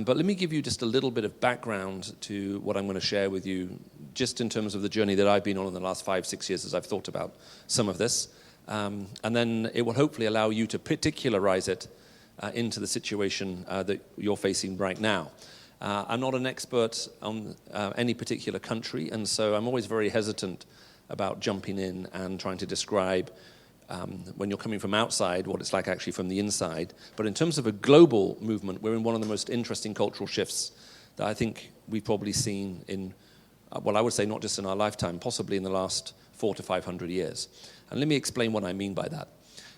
But let me give you just a little bit of background to what I'm going to share with you, just in terms of the journey that I've been on in the last 5-6 years as I've thought about some of this. And then it will hopefully allow you to particularize it into the situation that you're facing right now. I'm not an expert on any particular country, and so I'm always very hesitant about jumping in and trying to describe when you're coming from outside what it's like actually from the inside. But in terms of a global movement, we're in one of the most interesting cultural shifts that I think we've probably seen in, well, I would say not just in our lifetime, possibly in the last 400 to 500 years. And let me explain what I mean by that.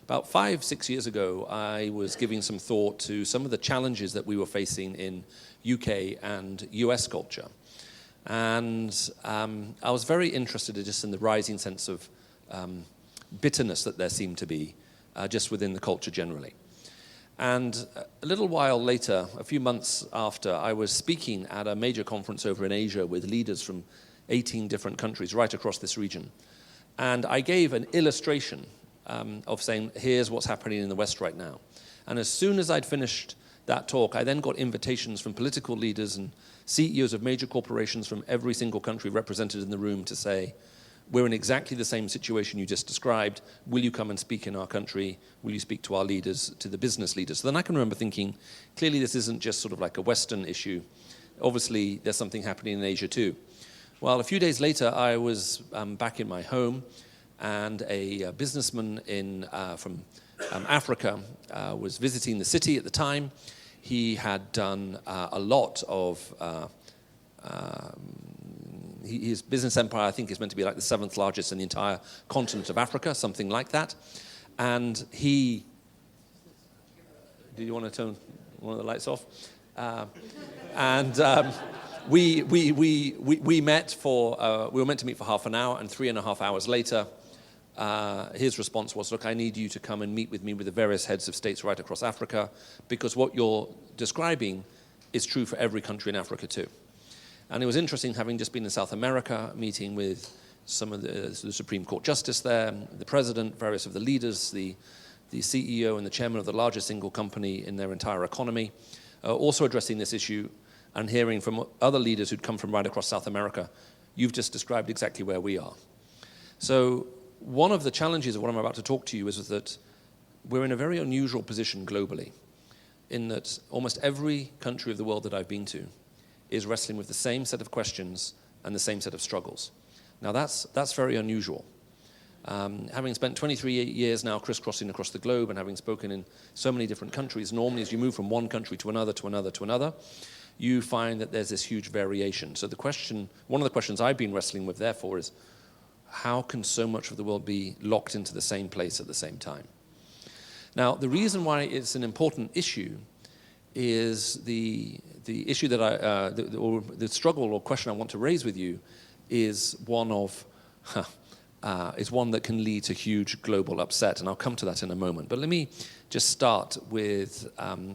About 5-6 years ago, I was giving some thought to some of the challenges that we were facing in UK and US culture. And I was very interested just in the rising sense of bitterness that there seemed to be just within the culture generally. And a little while later, a few months after, I was speaking at a major conference over in Asia with leaders from 18 different countries right across this region. And I gave an illustration of saying, here's what's happening in the West right now. And as soon as I'd finished that talk, I then got invitations from political leaders and CEOs of major corporations from every single country represented in the room to say, we're in exactly the same situation you just described. Will you come and speak in our country? Will you speak to our leaders, to the business leaders? So then I can remember thinking, clearly this isn't just sort of like a Western issue. Obviously, there's something happening in Asia too. Well, a few days later, I was back in my home, and a businessman from Africa was visiting the city at the time. He had done a lot of his business empire, I think, is meant to be like the 7th largest in the entire continent of Africa, something like that. And do you want to turn one of the lights off? We met for, we were meant to meet for half an hour, and 3.5 hours later, his response was, look, I need you to come and meet with me with the various heads of states right across Africa, because what you're describing is true for every country in Africa too. And it was interesting, having just been in South America, meeting with some of the Supreme Court Justice there, the President, various of the leaders, the CEO and the Chairman of the largest single company in their entire economy, also addressing this issue, and hearing from other leaders who'd come from right across South America. You've just described exactly where we are. So one of the challenges of what I'm about to talk to you is that we're in a very unusual position globally, in that almost every country of the world that I've been to is wrestling with the same set of questions and the same set of struggles. Now that's very unusual. Having spent 23 years now crisscrossing across the globe and having spoken in so many different countries, normally as you move from one country to another, to another, to another, you find that there's this huge variation. So one of the questions I've been wrestling with, therefore, is how can so much of the world be locked into the same place at the same time? Now, the reason why it's an important issue is the issue that or the struggle or question I want to raise with you is one that can lead to huge global upset, and I'll come to that in a moment. But let me just start with,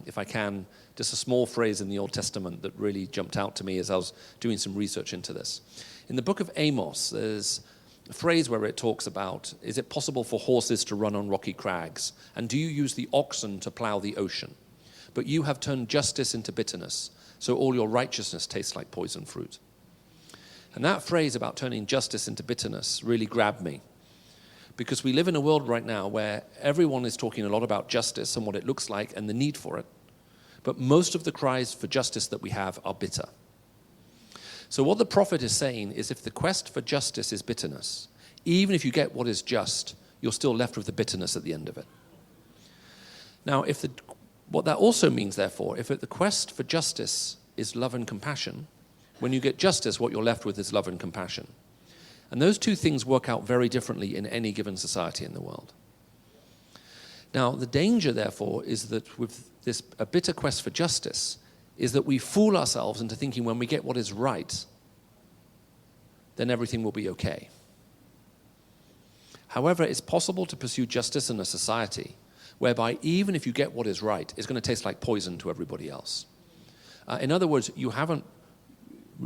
if I can, just a small phrase in the Old Testament that really jumped out to me as I was doing some research into this. In the book of Amos, there's a phrase where it talks about, is it possible for horses to run on rocky crags? And do you use the oxen to plow the ocean? But you have turned justice into bitterness, so all your righteousness tastes like poison fruit. And that phrase about turning justice into bitterness really grabbed me, because we live in a world right now where everyone is talking a lot about justice and what it looks like and the need for it, but most of the cries for justice that we have are bitter. So what the prophet is saying is, if the quest for justice is bitterness, even if you get what is just, you're still left with the bitterness at the end of it. Now, what that also means, therefore, if the quest for justice is love and compassion, when you get justice, what you're left with is love and compassion. And those two things work out very differently in any given society in the world. Now, the danger, therefore, is that with a bitter quest for justice, is that we fool ourselves into thinking when we get what is right, then everything will be okay. However, it's possible to pursue justice in a society whereby even if you get what is right, it's going to taste like poison to everybody else. In other words, you haven't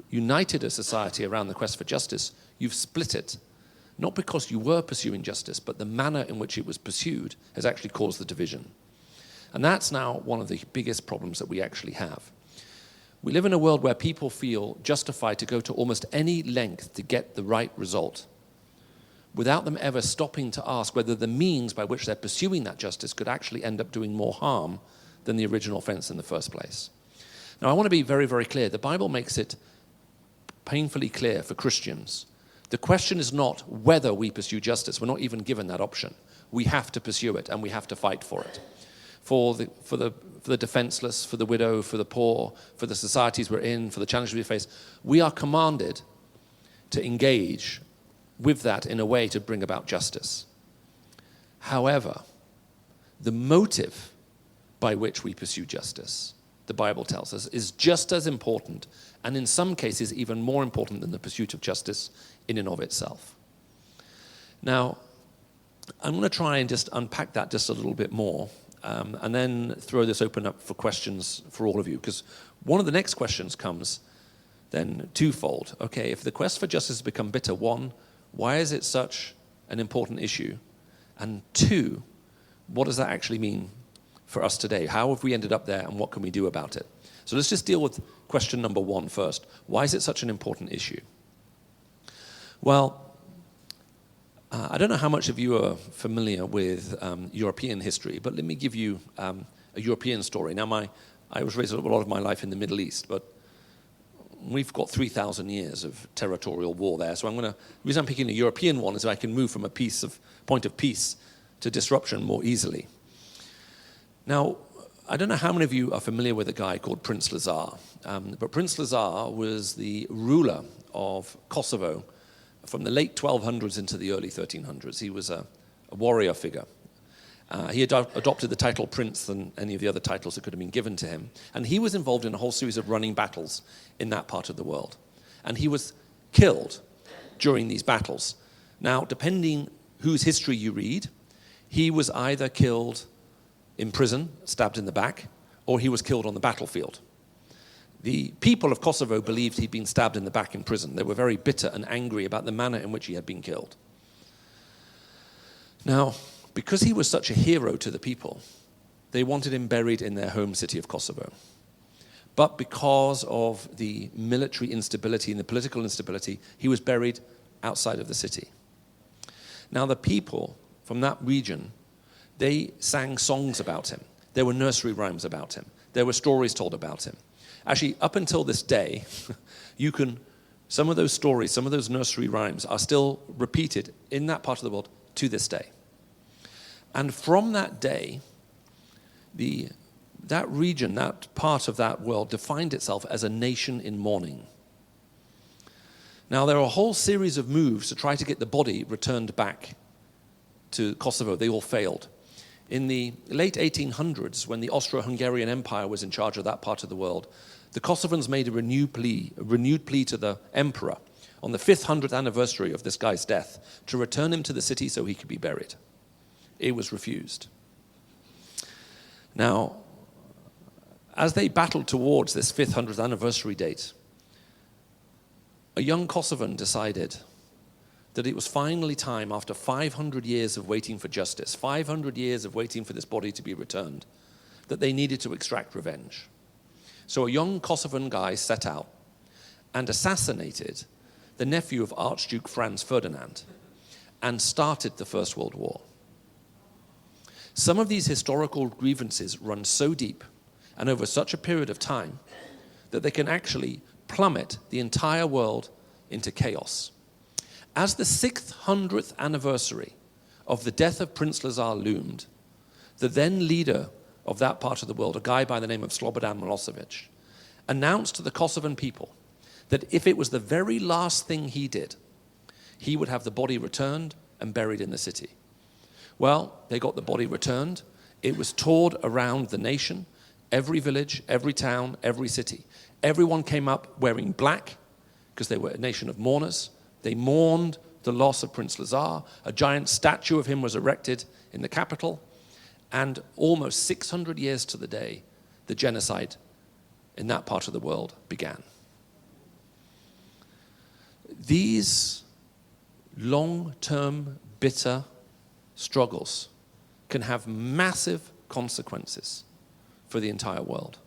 united a society around the quest for justice, you've split it. Not because you were pursuing justice, but the manner in which it was pursued has actually caused the division. And that's now one of the biggest problems that we actually have. We live in a world where people feel justified to go to almost any length to get the right result, without them ever stopping to ask whether the means by which they're pursuing that justice could actually end up doing more harm than the original offense in the first place. Now, I want to be very, very clear. The Bible makes it painfully clear for Christians. The question is not whether we pursue justice. We're not even given that option. We have to pursue it, and we have to fight for it. For the defenseless, for the widow, for the poor, for the societies we're in, for the challenges we face, we are commanded to engage with that in a way to bring about justice. However, the motive by which we pursue justice, the Bible tells us, is just as important, and in some cases even more important than the pursuit of justice in and of itself. Now, I'm going to try and just unpack that just a little bit more, and then throw this open up for questions for all of you, because one of the next questions comes then twofold. Okay, if the quest for justice has become bitter, one, why is it such an important issue? And two, what does that actually mean for us today? How have we ended up there, and what can we do about it? So let's just deal with question number one first. Why is it such an important issue? Well, I don't know how much of you are familiar with European history, but let me give you a European story. Now, I was raised a lot of my life in the Middle East, but we've got 3,000 years of territorial war there. So the reason I'm picking a European one is so I can move from a point of peace to disruption more easily. Now, I don't know how many of you are familiar with a guy called Prince Lazar, but Prince Lazar was the ruler of Kosovo from the late 1200s into the early 1300s. He was a warrior figure. He adopted the title prince than any of the other titles that could have been given to him. And he was involved in a whole series of running battles in that part of the world. And he was killed during these battles. Now, depending whose history you read, he was either killed in prison, stabbed in the back, or he was killed on the battlefield. The people of Kosovo believed he'd been stabbed in the back in prison. They were very bitter and angry about the manner in which he had been killed. Now, because he was such a hero to the people, they wanted him buried in their home city of Kosovo. But because of the military instability and the political instability, he was buried outside of the city. Now, the people from that region, they sang songs about him. There were nursery rhymes about him. There were stories told about him. Actually, up until this day, some of those stories, some of those nursery rhymes are still repeated in that part of the world to this day. And from that day, that region, that part of that world defined itself as a nation in mourning. Now, there are a whole series of moves to try to get the body returned back to Kosovo. They all failed. In the late 1800s, when the Austro-Hungarian Empire was in charge of that part of the world, the Kosovans made a renewed plea to the emperor on the 500th anniversary of this guy's death to return him to the city so he could be buried. It was refused. Now, as they battled towards this 500th anniversary date, a young Kosovan decided that it was finally time, after 500 years of waiting for justice, 500 years of waiting for this body to be returned, that they needed to extract revenge. So a young Kosovan guy set out and assassinated the nephew of Archduke Franz Ferdinand and started the First World War. Some of these historical grievances run so deep and over such a period of time that they can actually plummet the entire world into chaos. As the 600th anniversary of the death of Prince Lazar loomed, the then leader of that part of the world, a guy by the name of Slobodan Milosevic, announced to the Kosovan people that if it was the very last thing he did, he would have the body returned and buried in the city. Well, they got the body returned. It was toured around the nation, every village, every town, every city. Everyone came up wearing black because they were a nation of mourners. They mourned the loss of Prince Lazar. A giant statue of him was erected in the capital. And almost 600 years to the day, the genocide in that part of the world began. These long-term, bitter struggles can have massive consequences for the entire world.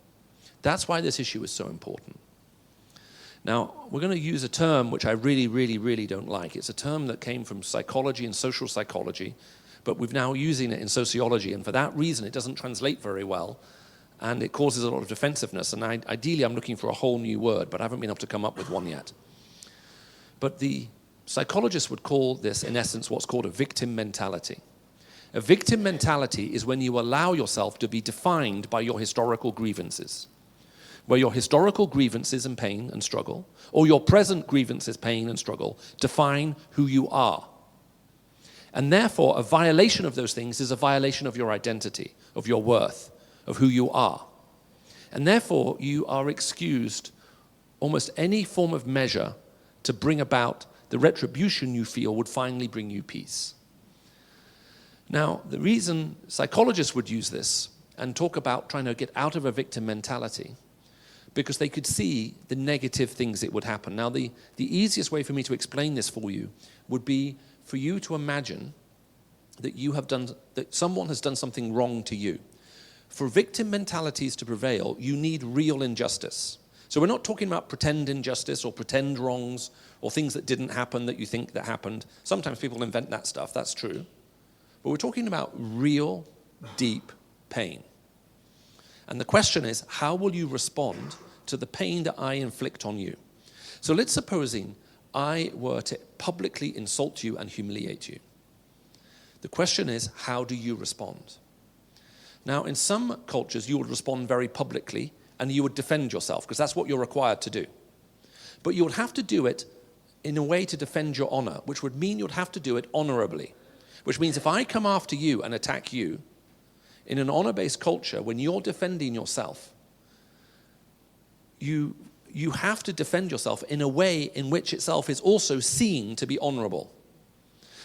That's why this issue is so important. Now, we're going to use a term which I really, really, really don't like. It's a term that came from psychology and social psychology, but we're now using it in sociology, and for that reason it doesn't translate very well, and it causes a lot of defensiveness, and ideally I'm looking for a whole new word, but I haven't been able to come up with one yet. But the psychologists would call this, in essence, what's called a victim mentality. A victim mentality is when you allow yourself to be defined by your historical grievances, where your historical grievances and pain and struggle, or your present grievances, pain and struggle, define who you are. And therefore, a violation of those things is a violation of your identity, of your worth, of who you are. And therefore, you are excused almost any form of measure to bring about the retribution you feel would finally bring you peace. Now, the reason psychologists would use this and talk about trying to get out of a victim mentality, because they could see the negative things that would happen. Now, the easiest way for me to explain this for you would be for you to imagine that that someone has done something wrong to you. For victim mentalities to prevail, you need real injustice. So we're not talking about pretend injustice or pretend wrongs or things that didn't happen that you think that happened. Sometimes people invent that stuff, that's true. But we're talking about real, deep pain. And the question is, how will you respond to the pain that I inflict on you? So let's supposing I were to publicly insult you and humiliate you. The question is, how do you respond? Now, in some cultures, you would respond very publicly and you would defend yourself, because that's what you're required to do. But you would have to do it in a way to defend your honor, which would mean you'd have to do it honorably, which means if I come after you and attack you, in an honor-based culture, when you're defending yourself, you have to defend yourself in a way in which itself is also seen to be honorable.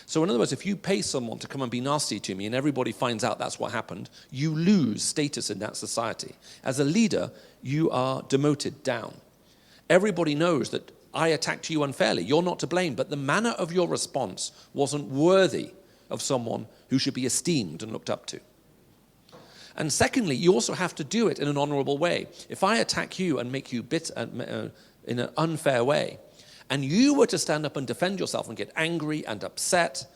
So in other words, if you pay someone to come and be nasty to me and everybody finds out that's what happened, you lose status in that society. As a leader, you are demoted down. Everybody knows that I attacked you unfairly. You're not to blame, but the manner of your response wasn't worthy of someone who should be esteemed and looked up to. And secondly, you also have to do it in an honorable way. If I attack you and make you bitter in an unfair way, and you were to stand up and defend yourself and get angry and upset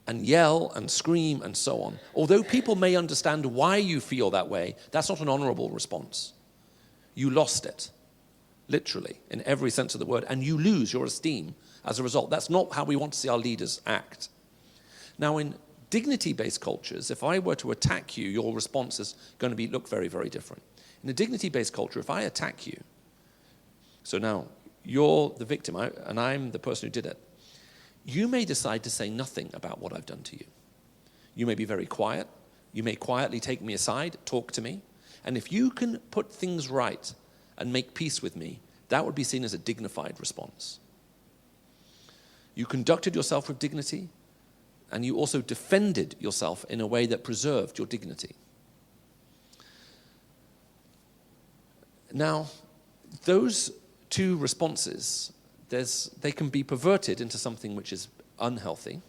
and yell and scream and so on, although people may understand why you feel that way, that's not an honorable response. You lost it, literally, in every sense of the word, and you lose your esteem as a result. That's not how we want to see our leaders act. Now, in dignity-based cultures, if I were to attack you, your response is going to look very, very different. In a dignity-based culture, if I attack you, so now you're the victim and I'm the person who did it, you may decide to say nothing about what I've done to you. You may be very quiet. You may quietly take me aside, talk to me. And if you can put things right and make peace with me, that would be seen as a dignified response. You conducted yourself with dignity, and you also defended yourself in a way that preserved your dignity. Now, those two responses, they can be perverted into something which is unhealthy,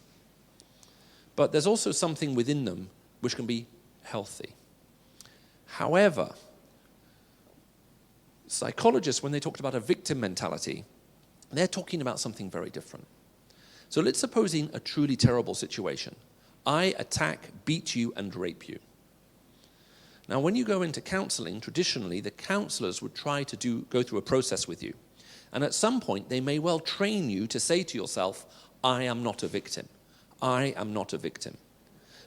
but there's also something within them which can be healthy. However, psychologists, when they talked about a victim mentality, they're talking about something very different. So let's supposing a truly terrible situation. I attack, beat you, and rape you. Now, when you go into counseling, traditionally, the counselors would try to go through a process with you. And at some point, they may well train you to say to yourself, I am not a victim. I am not a victim.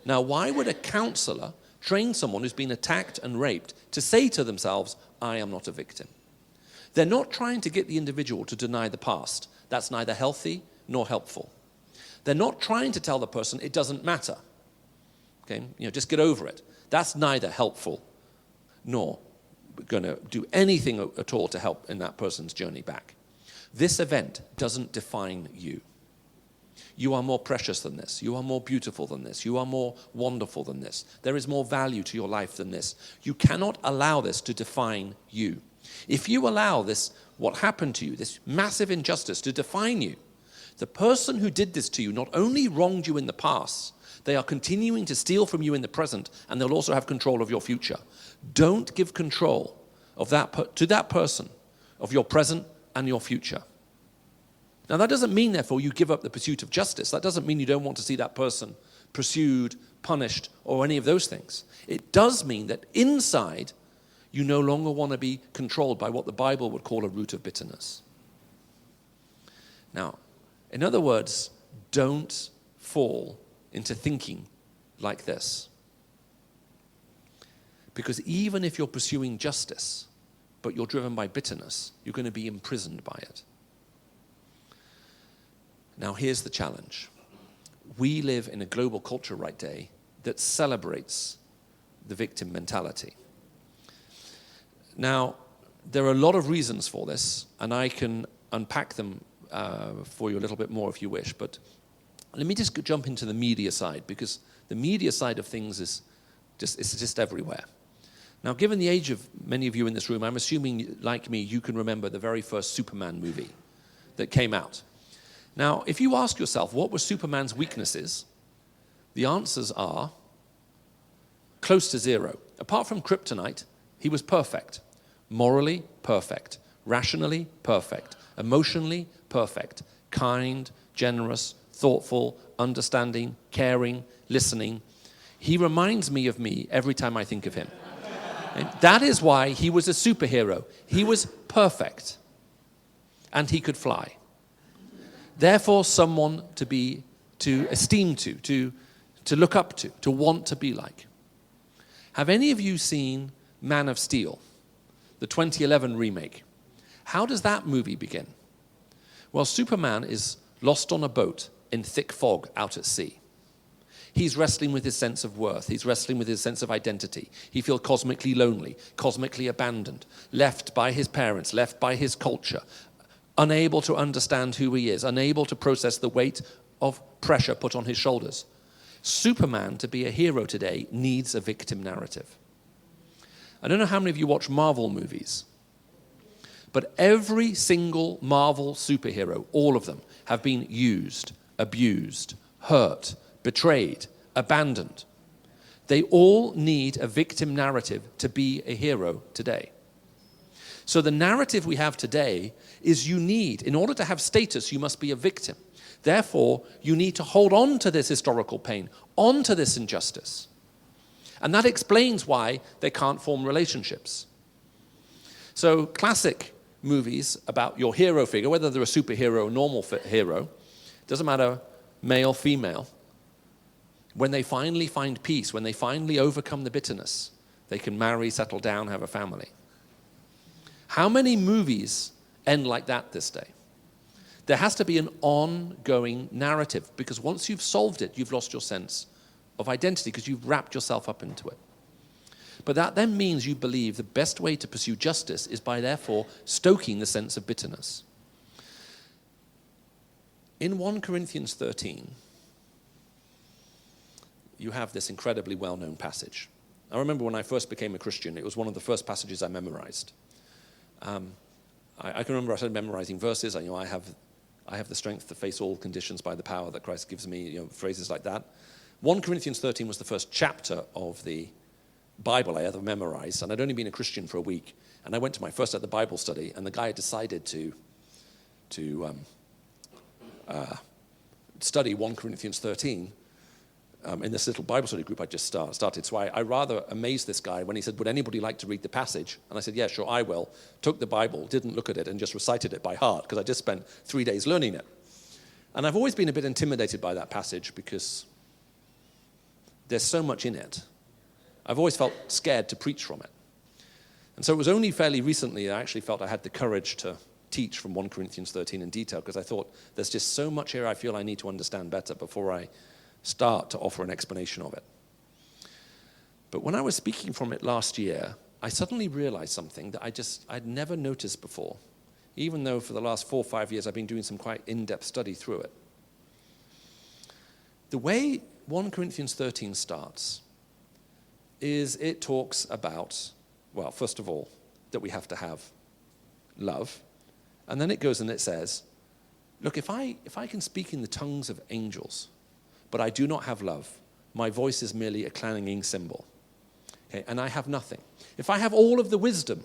Now, why would a counselor train someone who's been attacked and raped to say to themselves, I am not a victim? They're not trying to get the individual to deny the past. That's neither healthy nor helpful. They're not trying to tell the person it doesn't matter. Okay, just get over it. That's neither helpful nor going to do anything at all to help in that person's journey back. This event doesn't define you. You are more precious than this. You are more beautiful than this. You are more wonderful than this. There is more value to your life than this. You cannot allow this to define you. If you allow this, what happened to you, this massive injustice to define you, the person who did this to you not only wronged you in the past, they are continuing to steal from you in the present, and they'll also have control of your future. Don't give control of to that person of your present and your future. Now, that doesn't mean, therefore, you give up the pursuit of justice. That doesn't mean you don't want to see that person pursued, punished, or any of those things. It does mean that inside, you no longer want to be controlled by what the Bible would call a root of bitterness. Now, in other words, don't fall into thinking like this. Because even if you're pursuing justice, but you're driven by bitterness, you're going to be imprisoned by it. Now, here's the challenge. We live in a global culture right today that celebrates the victim mentality. Now, there are a lot of reasons for this, and I can unpack them for you a little bit more if you wish, but let me just jump into the media side, because the media side of things is just everywhere. Now, given the age of many of you in this room, I'm assuming, like me, you can remember the very first Superman movie that came out. Now, if you ask yourself, what were Superman's weaknesses? The answers are close to zero. Apart from kryptonite, he was perfect. Morally, perfect. Rationally, perfect. Emotionally, perfect. Kind, generous, thoughtful, understanding, caring, listening. He reminds me of me every time I think of him. And that is why he was a superhero. He was perfect. And he could fly. Therefore, someone to esteem to look up to want to be like. Have any of you seen Man of Steel, the 2011 remake? How does that movie begin? Well, Superman is lost on a boat in thick fog out at sea. He's wrestling with his sense of worth. He's wrestling with his sense of identity. He feels cosmically lonely, cosmically abandoned, left by his parents, left by his culture, unable to understand who he is, unable to process the weight of pressure put on his shoulders. Superman, to be a hero today, needs a victim narrative. I don't know how many of you watch Marvel movies, but every single Marvel superhero, all of them, have been used, abused, hurt, betrayed, abandoned. They all need a victim narrative to be a hero today. So the narrative we have today is in order to have status, you must be a victim. Therefore, you need to hold on to this historical pain, on to this injustice. And that explains why they can't form relationships. So classic movies about your hero figure, whether they're a superhero or normal hero, doesn't matter, male, female, when they finally find peace, when they finally overcome the bitterness, they can marry, settle down, have a family. How many movies end like that this day? There has to be an ongoing narrative, because once you've solved it, you've lost your sense of identity because you've wrapped yourself up into it. But that then means you believe the best way to pursue justice is by therefore stoking the sense of bitterness. In 1 Corinthians 13, you have this incredibly well-known passage. I remember when I first became a Christian, it was one of the first passages I memorized. I can remember I started memorizing verses. I have the strength to face all conditions by the power that Christ gives me, phrases like that. 1 Corinthians 13 was the first chapter of the Bible I ever memorized, and I'd only been a Christian for a week. And I went to my first at the Bible study, and the guy had decided to study 1 Corinthians 13 in this little Bible study group I just started. So I rather amazed this guy when he said, would anybody like to read the passage? And I said, yeah, sure, I will. Took the Bible, didn't look at it, and just recited it by heart, because I just spent 3 days learning it. And I've always been a bit intimidated by that passage because there's so much in it. I've always felt scared to preach from it. And so it was only fairly recently I actually felt I had the courage to teach from 1 Corinthians 13 in detail, because I thought there's just so much here I feel I need to understand better before I start to offer an explanation of it. But when I was speaking from it last year, I suddenly realized something that I'd never noticed before, even though for the last 4 or 5 years I've been doing some quite in-depth study through it. The way 1 Corinthians 13 starts is it talks about, well, first of all, that we have to have love. And then it goes and it says, look, if I can speak in the tongues of angels, but I do not have love, my voice is merely a clanging cymbal. Okay, and I have nothing. If I have all of the wisdom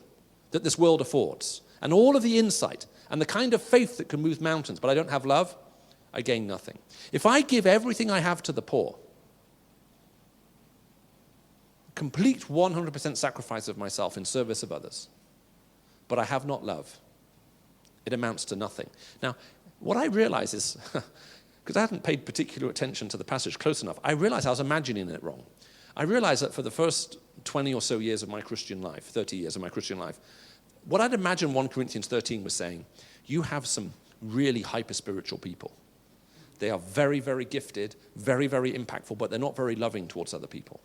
that this world affords, and all of the insight, and the kind of faith that can move mountains, but I don't have love, I gain nothing. If I give everything I have to the poor, complete 100% sacrifice of myself in service of others, but I have not love, it amounts to nothing. Now, what I realize is, because I hadn't paid particular attention to the passage close enough, I realized I was imagining it wrong. I realized that for the first 20 or so years of my Christian life, 30 years of my Christian life, what I'd imagined 1 Corinthians 13 was saying, you have some really hyper-spiritual people. They are very, very gifted, very, very impactful, but they're not very loving towards other people.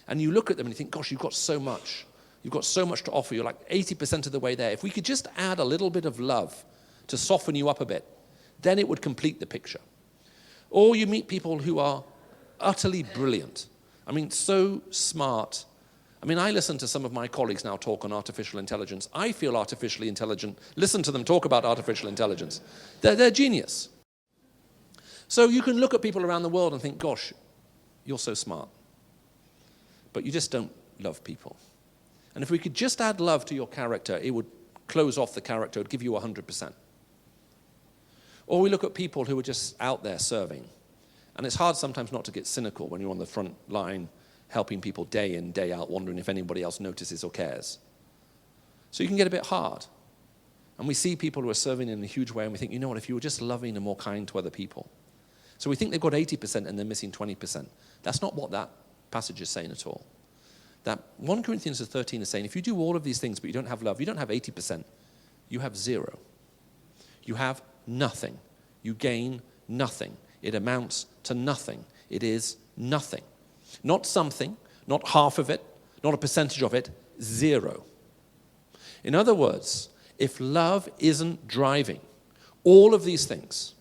And you look at them and you think, gosh, you've got so much. You've got so much to offer. You're like 80% of the way there. If we could just add a little bit of love to soften you up a bit, then it would complete the picture. Or you meet people who are utterly brilliant. I mean, so smart. I mean, I listen to some of my colleagues now talk on artificial intelligence. I feel artificially intelligent. Listen to them talk about artificial intelligence. They're genius. So you can look at people around the world and think, gosh, you're so smart. But you just don't love people. And if we could just add love to your character, it would close off the character. It would give you 100%. Or we look at people who are just out there serving. And it's hard sometimes not to get cynical when you're on the front line helping people day in, day out, wondering if anybody else notices or cares. So you can get a bit hard. And we see people who are serving in a huge way, and we think, you know what, if you were just loving and more kind to other people. So we think they've got 80% and they're missing 20%. That's not what that passage is saying at all. That 1 Corinthians 13 is saying, if you do all of these things but you don't have love, you don't have 80%, you have 0. You have nothing. You gain nothing. It amounts to nothing. It is nothing. Not something, not half of it, not a percentage of it, 0. In other words, if love isn't driving all of these things,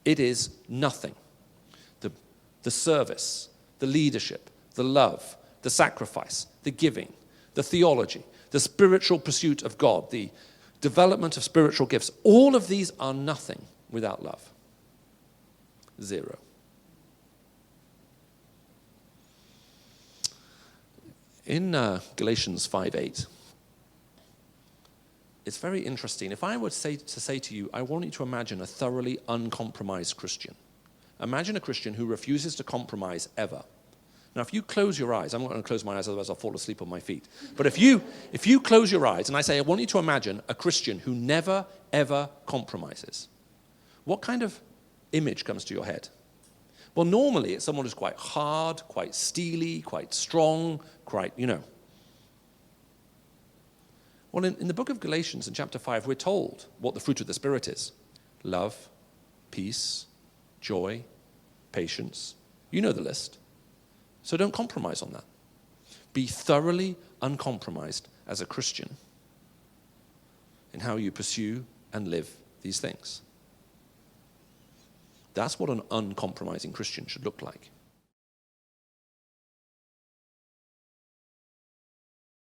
it is nothing. The service, the leadership, the love, the sacrifice, the giving, the theology, the spiritual pursuit of God, the development of spiritual gifts, all of these are nothing without love. 0. In Galatians 5:8, it's very interesting. If I were to say to you, I want you to imagine a thoroughly uncompromised Christian. Imagine a Christian who refuses to compromise ever. Now, if you close your eyes, I'm not going to close my eyes, otherwise I'll fall asleep on my feet. But if you close your eyes and I say, I want you to imagine a Christian who never, ever compromises, what kind of image comes to your head? Well, normally it's someone who's quite hard, quite steely, quite strong, quite, Well, in the book of Galatians, in chapter 5, we're told what the fruit of the Spirit is. Love, peace, joy, patience. You know the list. So don't compromise on that. Be thoroughly uncompromised as a Christian in how you pursue and live these things. That's what an uncompromising Christian should look like.